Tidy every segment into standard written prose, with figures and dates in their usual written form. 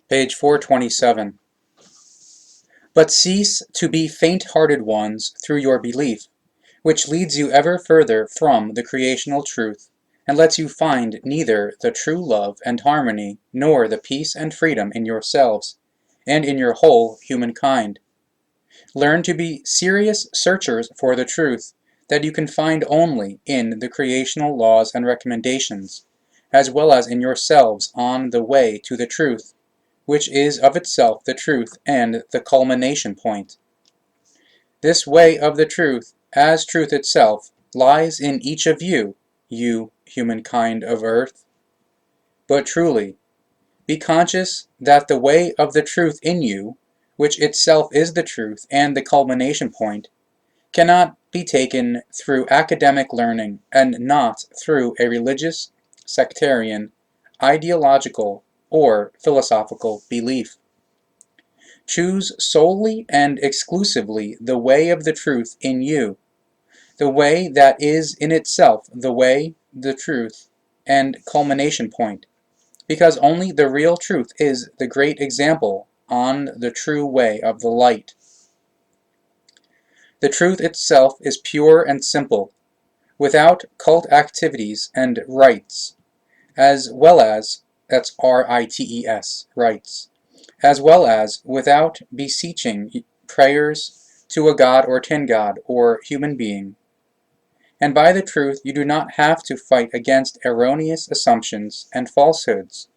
Page 427. But cease to be faint-hearted ones through your belief, which leads you ever further from the creational truth, and lets you find neither the true love and harmony nor the peace and freedom in yourselves, and in your whole humankind. Learn to be serious searchers for the truth that you can find only in the creational laws and recommendations, as well as in yourselves on the way to the truth, which is of itself the truth and the culmination point. This way of the truth, as truth itself, lies in each of you, you humankind of earth. But truly, be conscious that the way of the truth in you, which itself is the truth and the culmination point, cannot be taken through academic learning and not through a religious, sectarian, ideological, or philosophical belief. Choose solely and exclusively the way of the truth in you, the way that is in itself the way, the truth, and culmination point, because only the real truth is the great example on the true way of the light. The truth itself is pure and simple, without cult activities and rites, as well as, that's R-I-T-E-S, rites, as well as without beseeching prayers to a god or tin god or human being. And by the truth you do not have to fight against erroneous assumptions and falsehoods.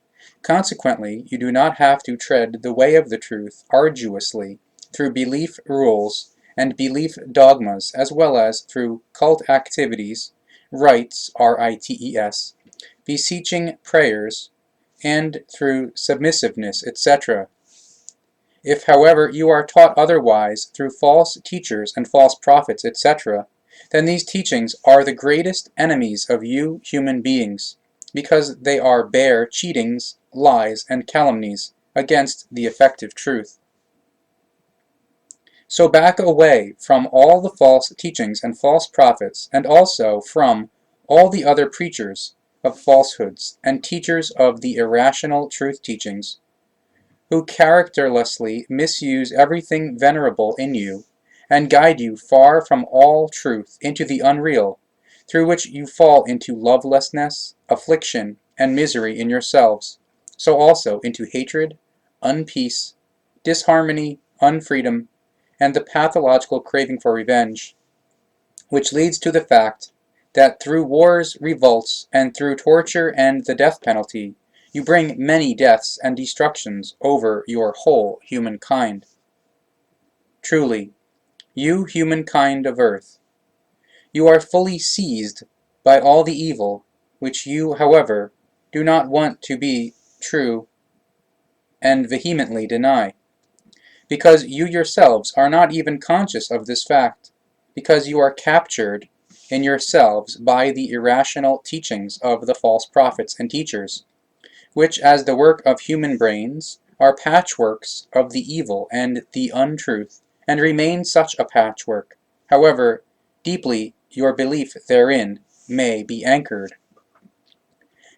Consequently, you do not have to tread the way of the truth arduously through belief rules and belief dogmas, as well as through cult activities, rites, R-I-T-E-S, beseeching prayers, and through submissiveness, etc. If, however, you are taught otherwise through false teachers and false prophets, etc., then these teachings are the greatest enemies of you human beings, because they are bare cheatings, lies, and calumnies against the effective truth. So back away from all the false teachings and false prophets, and also from all the other preachers of falsehoods and teachers of the irrational truth teachings, who characterlessly misuse everything venerable in you, and guide you far from all truth into the unreal, through which you fall into lovelessness, affliction, and misery in yourselves, so also into hatred, unpeace, disharmony, unfreedom, and the pathological craving for revenge, which leads to the fact that through wars, revolts, and through torture and the death penalty, you bring many deaths and destructions over your whole humankind. Truly, you humankind of earth, you are fully seized by all the evil, which you, however, do not want to be true and vehemently deny, because you yourselves are not even conscious of this fact, because you are captured in yourselves by the irrational teachings of the false prophets and teachers, which, as the work of human brains, are patchworks of the evil and the untruth, and remain such a patchwork, however deeply your belief therein may be anchored.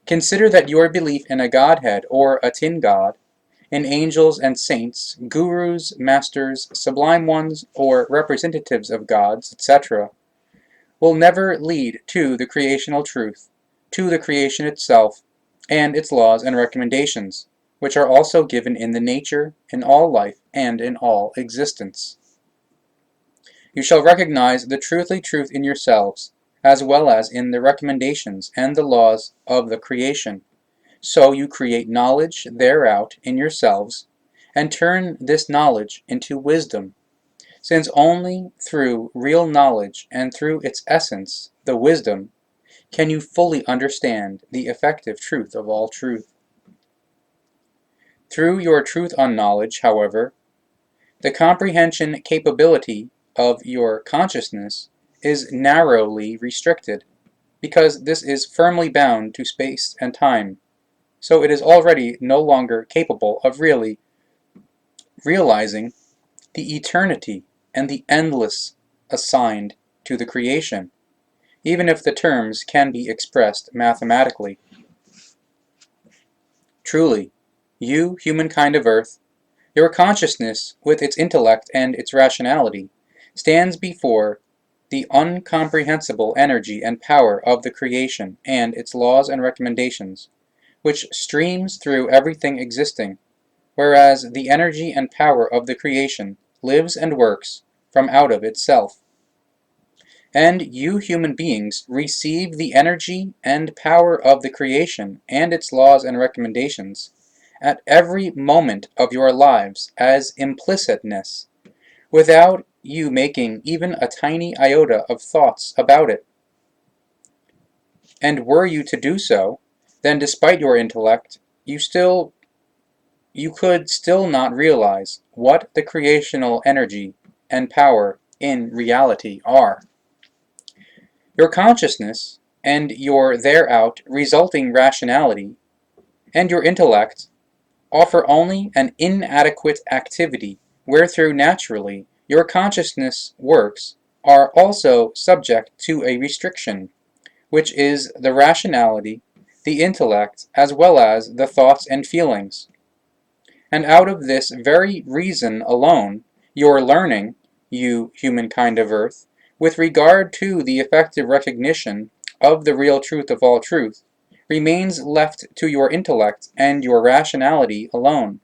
Consider that your belief in a godhead or a tin god, in angels and saints, gurus, masters, sublime ones, or representatives of gods, etc., will never lead to the creational truth, to the creation itself, and its laws and recommendations, which are also given in the nature, in all life, and in all existence. You shall recognize the truthly truth in yourselves, as well as in the recommendations and the laws of the creation. So you create knowledge thereout in yourselves, and turn this knowledge into wisdom, since only through real knowledge and through its essence, the wisdom, can you fully understand the effective truth of all truth. Through your truth on knowledge, however, the comprehension capability of your consciousness is narrowly restricted, because this is firmly bound to space and time, so it is already no longer capable of really realizing the eternity and the endless assigned to the creation, even if the terms can be expressed mathematically. Truly, You, humankind of Earth, your consciousness, with its intellect and its rationality, stands before the uncomprehensible energy and power of the creation and its laws and recommendations, which streams through everything existing, whereas the energy and power of the creation lives and works from out of itself. And you human beings receive the energy and power of the creation and its laws and recommendations at every moment of your lives as implicitness, without you making even a tiny iota of thoughts about it. And were you to do so, then despite your intellect, you could still not realize what the creational energy and power in reality are. Your consciousness and your thereout resulting rationality and your intellect offer only an inadequate activity, wherethrough naturally your consciousness works are also subject to a restriction, which is the rationality, the intellect, as well as the thoughts and feelings. And out of this very reason alone, your learning, you humankind of Earth, with regard to the effective recognition of the real truth of all truth, remains left to your intellect and your rationality alone,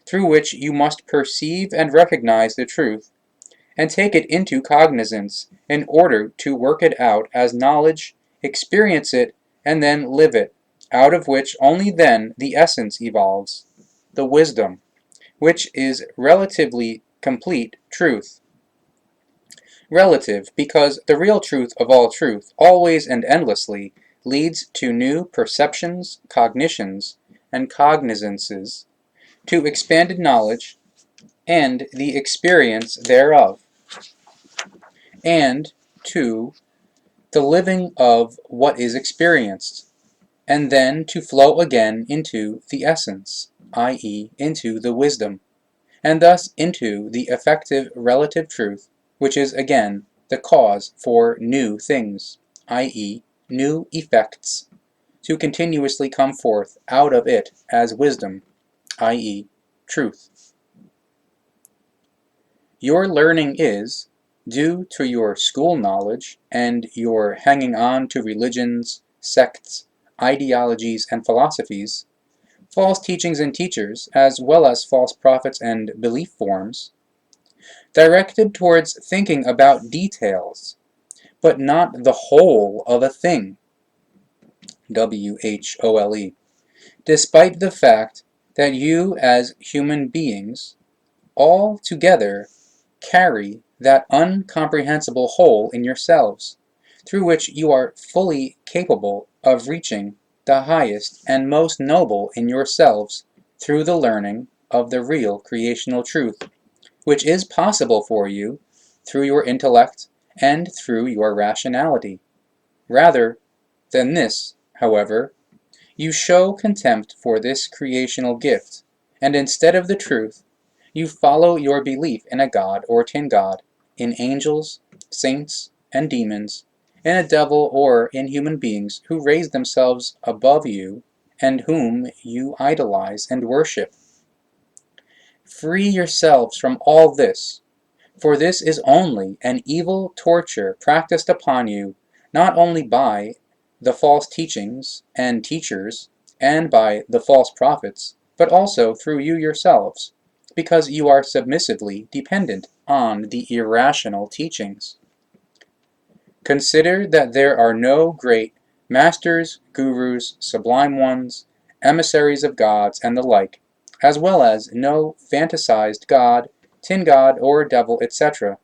through which you must perceive and recognize the truth, and take it into cognizance in order to work it out as knowledge, experience it, and then live it, out of which only then the essence evolves, the wisdom, which is relatively complete truth. Relative, because the real truth of all truth, always and endlessly, leads to new perceptions, cognitions, and cognizances, to expanded knowledge, and the experience thereof, and to the living of what is experienced, and then to flow again into the essence, i.e., into the wisdom, and thus into the effective relative truth, which is again the cause for new things, i.e., new effects, to continuously come forth out of it as wisdom, i.e., truth. Your learning is, due to your school knowledge and your hanging on to religions, sects, ideologies, and philosophies, false teachings and teachers, as well as false prophets and belief forms, directed towards thinking about details, but not the whole of a thing, WHOLE, despite the fact that you as human beings all together carry that uncomprehensible whole in yourselves, through which you are fully capable of reaching the highest and most noble in yourselves through the learning of the real creational truth, which is possible for you through your intellect and through your rationality. Rather than this, however, you show contempt for this creational gift, and instead of the truth, you follow your belief in a god or tin god, in angels, saints, and demons, in a devil, or in human beings who raise themselves above you and whom you idolize and worship. Free yourselves from all this, for this is only an evil torture practiced upon you, not only by the false teachings and teachers, and by the false prophets, but also through you yourselves, because you are submissively dependent on the irrational teachings. Consider that there are no great masters, gurus, sublime ones, emissaries of gods, and the like, as well as no fantasized god, tin god, or devil, etc.,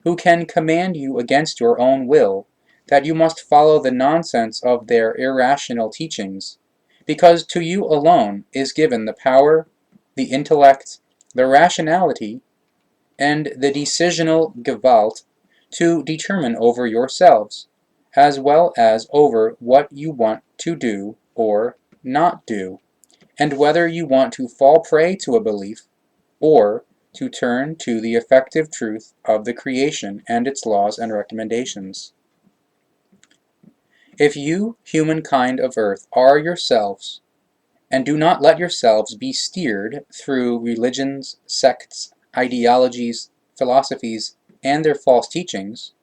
who can command you against your own will, that you must follow the nonsense of their irrational teachings, because to you alone is given the power, the intellect, the rationality, and the decisional Gewalt to determine over yourselves, as well as over what you want to do or not do, and whether you want to fall prey to a belief, or to turn to the effective truth of the creation and its laws and recommendations. If you, humankind of Earth, are yourselves, and do not let yourselves be steered through religions, sects, ideologies, philosophies, and their false teachings,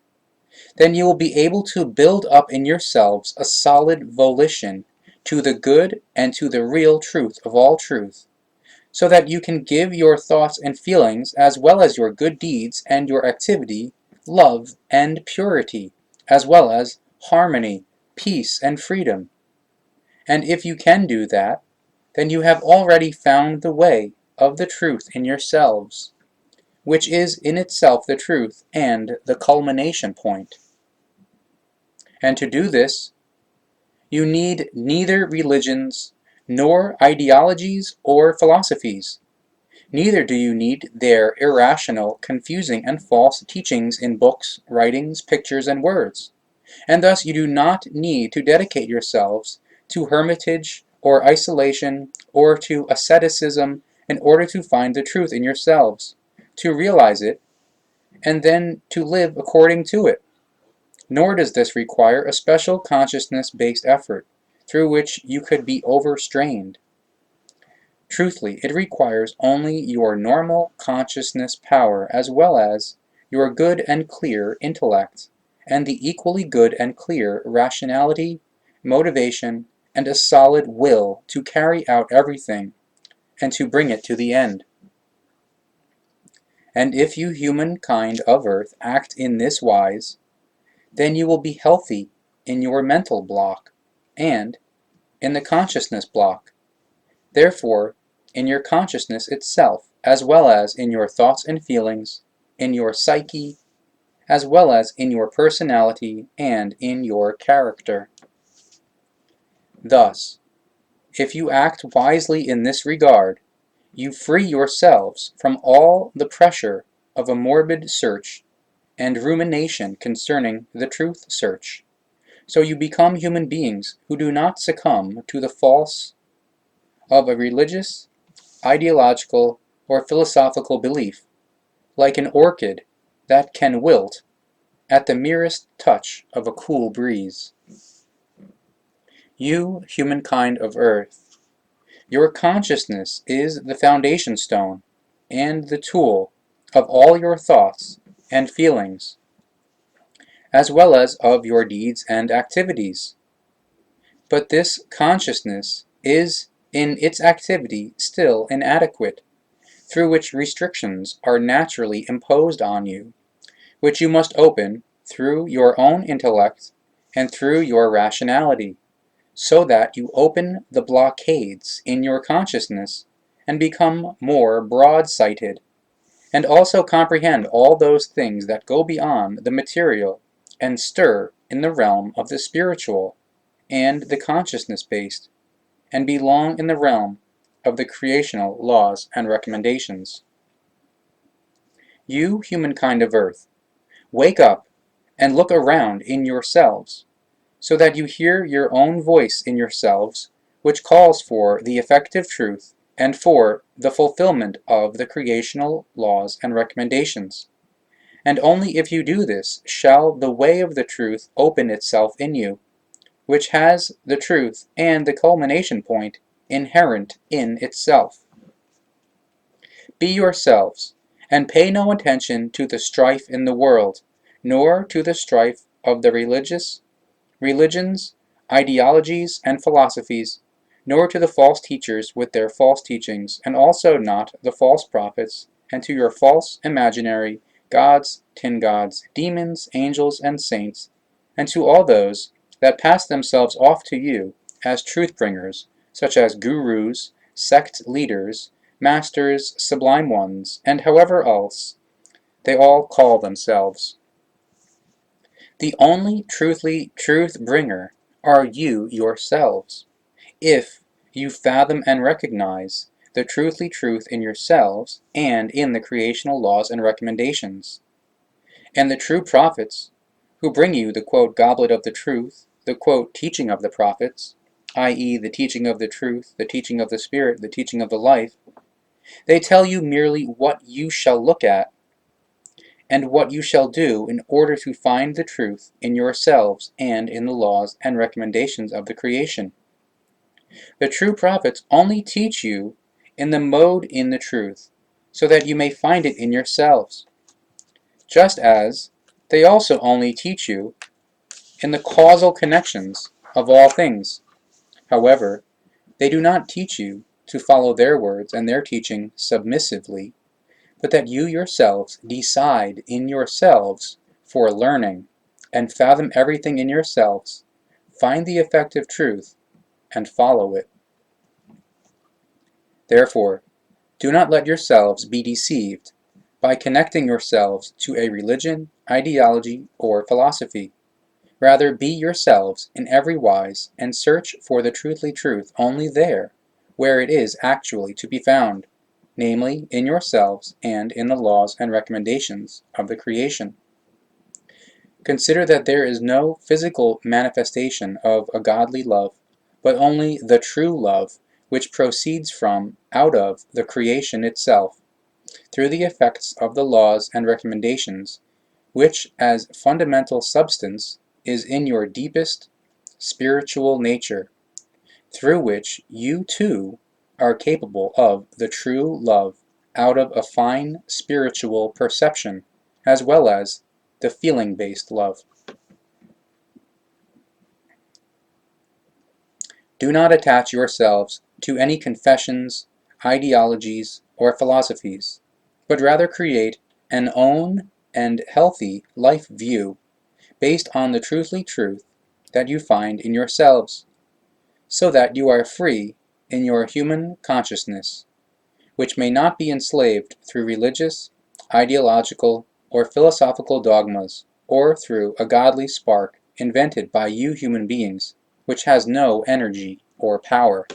then you will be able to build up in yourselves a solid volition to the good and to the real truth of all truth, so that you can give your thoughts and feelings, as well as your good deeds and your activity, love and purity, as well as harmony, peace, and freedom. And if you can do that, then you have already found the way of the truth in yourselves, which is in itself the truth and the culmination point. And to do this, you need neither religions, nor ideologies or philosophies. Neither do you need their irrational, confusing, and false teachings in books, writings, pictures, and words. And thus you do not need to dedicate yourselves to hermitage or isolation or to asceticism in order to find the truth in yourselves, to realize it, and then to live according to it. Nor does this require a special consciousness-based effort, through which you could be overstrained. Truthfully, it requires only your normal consciousness power as well as your good and clear intellect, and the equally good and clear rationality, motivation, and a solid will to carry out everything and to bring it to the end. And if you humankind of Earth act in this wise, then you will be healthy in your mental block and in the consciousness block. Therefore, in your consciousness itself, as well as in your thoughts and feelings, in your psyche, as well as in your personality and in your character. Thus, if you act wisely in this regard, you free yourselves from all the pressure of a morbid search and rumination concerning the truth search. So you become human beings who do not succumb to the false of a religious, ideological, or philosophical belief, like an orchid that can wilt at the merest touch of a cool breeze. You, humankind of Earth, your consciousness is the foundation stone and the tool of all your thoughts and feelings, as well as of your deeds and activities. But this consciousness is in its activity still inadequate, through which restrictions are naturally imposed on you, which you must open through your own intellect and through your rationality, so that you open the blockades in your consciousness and become more broad-sighted, and also comprehend all those things that go beyond the material and stir in the realm of the spiritual and the consciousness-based, and belong in the realm of the creational laws and recommendations. You, humankind of Earth, wake up and look around in yourselves, so that you hear your own voice in yourselves, which calls for the effective truth and for the fulfillment of the creational laws and recommendations. And only if you do this shall the way of the truth open itself in you, which has the truth and the culmination point inherent in itself. Be yourselves, and pay no attention to the strife in the world, nor to the strife of the religions, ideologies, and philosophies, nor to the false teachers with their false teachings, and also not the false prophets, and to your false imaginary gods, tin gods, demons, angels, and saints, and to all those that pass themselves off to you as truth-bringers, such as gurus, sect leaders, masters, sublime ones, and however else they all call themselves. The only truth-bringer are you yourselves, if you fathom and recognize the truth in yourselves and in the creational laws and recommendations. And the true prophets, who bring you the Goblet of the Truth, the teaching of the prophets, i.e. the teaching of the truth, the teaching of the Spirit, the teaching of the life, they tell you merely what you shall look at and what you shall do in order to find the truth in yourselves and in the laws and recommendations of the creation. The true prophets only teach you in the mode in the truth, so that you may find it in yourselves, just as they also only teach you in the causal connections of all things. However, they do not teach you to follow their words and their teaching submissively, but that you yourselves decide in yourselves for learning, and fathom everything in yourselves, find the effective truth, and follow it. Therefore, do not let yourselves be deceived by connecting yourselves to a religion, ideology, or philosophy. Rather, be yourselves in every wise, and search for the truthly truth only there, where it is actually to be found, namely in yourselves and in the laws and recommendations of the creation. Consider that there is no physical manifestation of a godly love, but only the true love, which proceeds from, out of, the creation itself, through the effects of the laws and recommendations, which, as fundamental substance, is in your deepest spiritual nature, through which you too are capable of the true love out of a fine spiritual perception, as well as the feeling-based love. Do not attach yourselves to any confessions, ideologies, or philosophies, but rather create an own and healthy life view based on the truthly truth that you find in yourselves, so that you are free in your human consciousness, which may not be enslaved through religious, ideological, or philosophical dogmas, or through a godly spark invented by you human beings, which has no energy or power.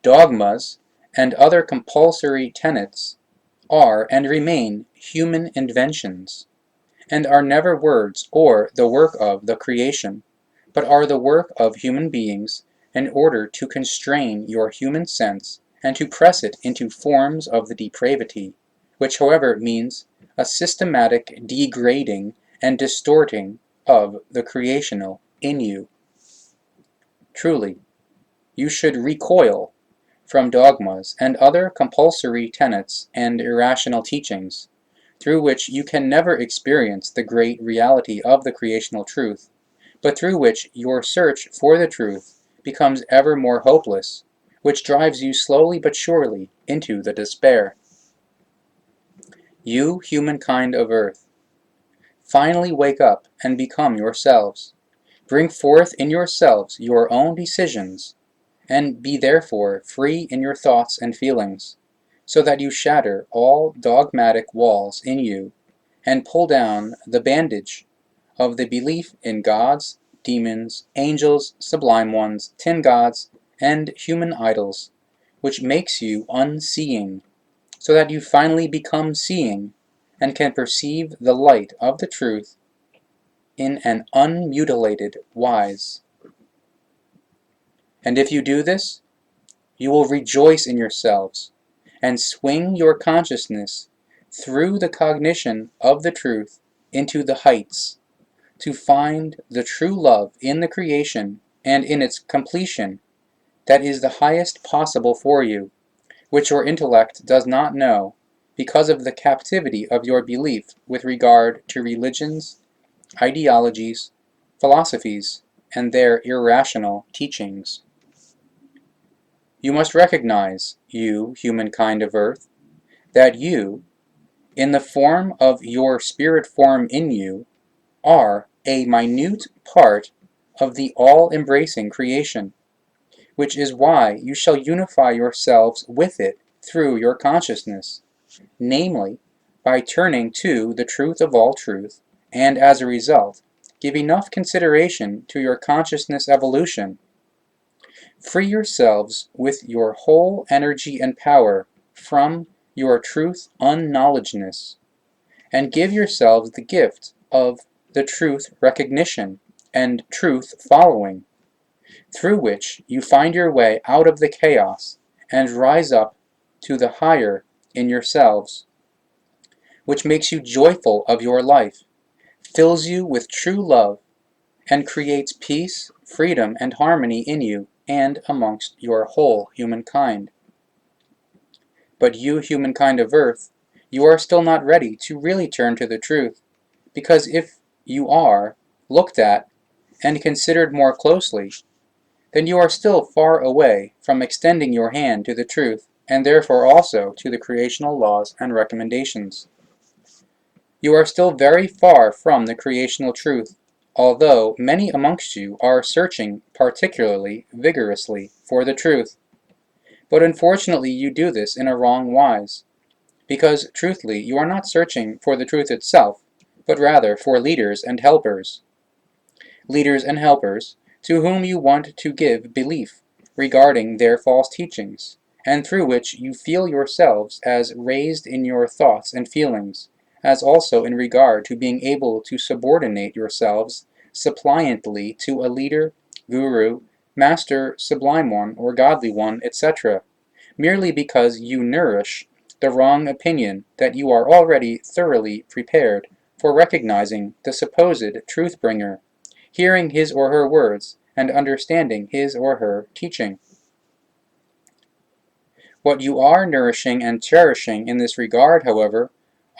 Dogmas and other compulsory tenets are and remain human inventions, and are never words or the work of the creation, but are the work of human beings in order to constrain your human sense and to press it into forms of the depravity, which however means a systematic degrading and distorting of the creational in you. Truly, you should recoil from dogmas and other compulsory tenets and irrational teachings, through which you can never experience the great reality of the creational truth, but through which your search for the truth becomes ever more hopeless, which drives you slowly but surely into the despair. You, humankind of earth, finally wake up and become yourselves. Bring forth in yourselves your own decisions, and be therefore free in your thoughts and feelings, so that you shatter all dogmatic walls in you, and pull down the bandage of the belief in gods, demons, angels, sublime ones, tin gods, and human idols, which makes you unseeing, so that you finally become seeing, and can perceive the light of the truth in an unmutilated wise. And if you do this, you will rejoice in yourselves, and swing your consciousness through the cognition of the truth into the heights, to find the true love in the creation and in its completion that is the highest possible for you, which your intellect does not know because of the captivity of your belief with regard to religions, ideologies, philosophies, and their irrational teachings. You must recognize, you humankind of earth, that you, in the form of your spirit form in you, are a minute part of the all-embracing creation, which is why you shall unify yourselves with it through your consciousness, namely, by turning to the truth of all truth, and as a result, give enough consideration to your consciousness evolution. Free yourselves with your whole energy and power from your truth unknowledgeness, and give yourselves the gift of the truth recognition and truth following, through which you find your way out of the chaos and rise up to the higher in yourselves, which makes you joyful of your life, fills you with true love, and creates peace, freedom, and harmony in you and amongst your whole humankind. But you, humankind of Earth, you are still not ready to really turn to the truth, because if you are looked at and considered more closely, then you are still far away from extending your hand to the truth, and therefore also to the creational laws and recommendations. You are still very far from the creational truth, although many amongst you are searching particularly vigorously for the truth. But unfortunately you do this in a wrong wise, because truthfully you are not searching for the truth itself, but rather for leaders and helpers. Leaders and helpers to whom you want to give belief regarding their false teachings, and through which you feel yourselves as raised in your thoughts and feelings, as also in regard to being able to subordinate yourselves suppliantly to a leader, guru, master, sublime one, or godly one, etc., merely because you nourish the wrong opinion that you are already thoroughly prepared for recognizing the supposed truth-bringer, hearing his or her words, and understanding his or her teaching. What you are nourishing and cherishing in this regard, however,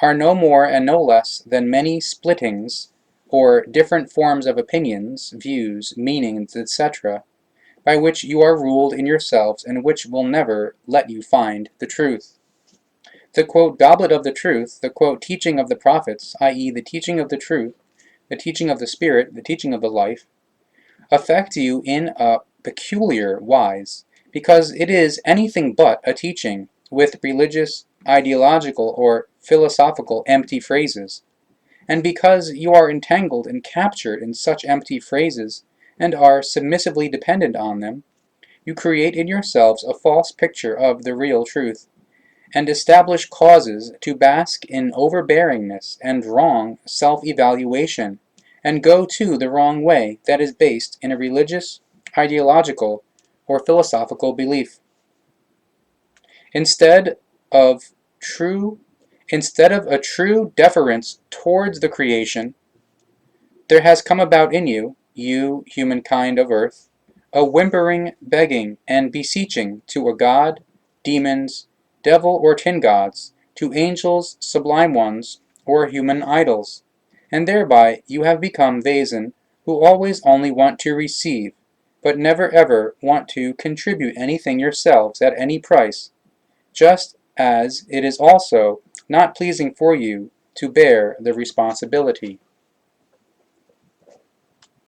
are no more and no less than many splittings, or different forms of opinions, views, meanings, etc., by which you are ruled in yourselves and which will never let you find the truth. The quote, Goblet of the Truth, the quote, teaching of the prophets, i.e. the teaching of the truth, the teaching of the Spirit, the teaching of the life, affect you in a peculiar wise, because it is anything but a teaching with religious, ideological, or philosophical empty phrases, and because you are entangled and captured in such empty phrases, and are submissively dependent on them, you create in yourselves a false picture of the real truth, and establish causes to bask in overbearingness and wrong self-evaluation, and go to the wrong way that is based in a religious, ideological, or philosophical belief. Instead of a true deference towards the creation, there has come about in you, you humankind of Earth, a whimpering, begging, and beseeching to a god, demons, devil or tin gods, to angels, sublime ones, or human idols, and thereby you have become vasen who always only want to receive, but never ever want to contribute anything yourselves at any price, just as it is also not pleasing for you to bear the responsibility.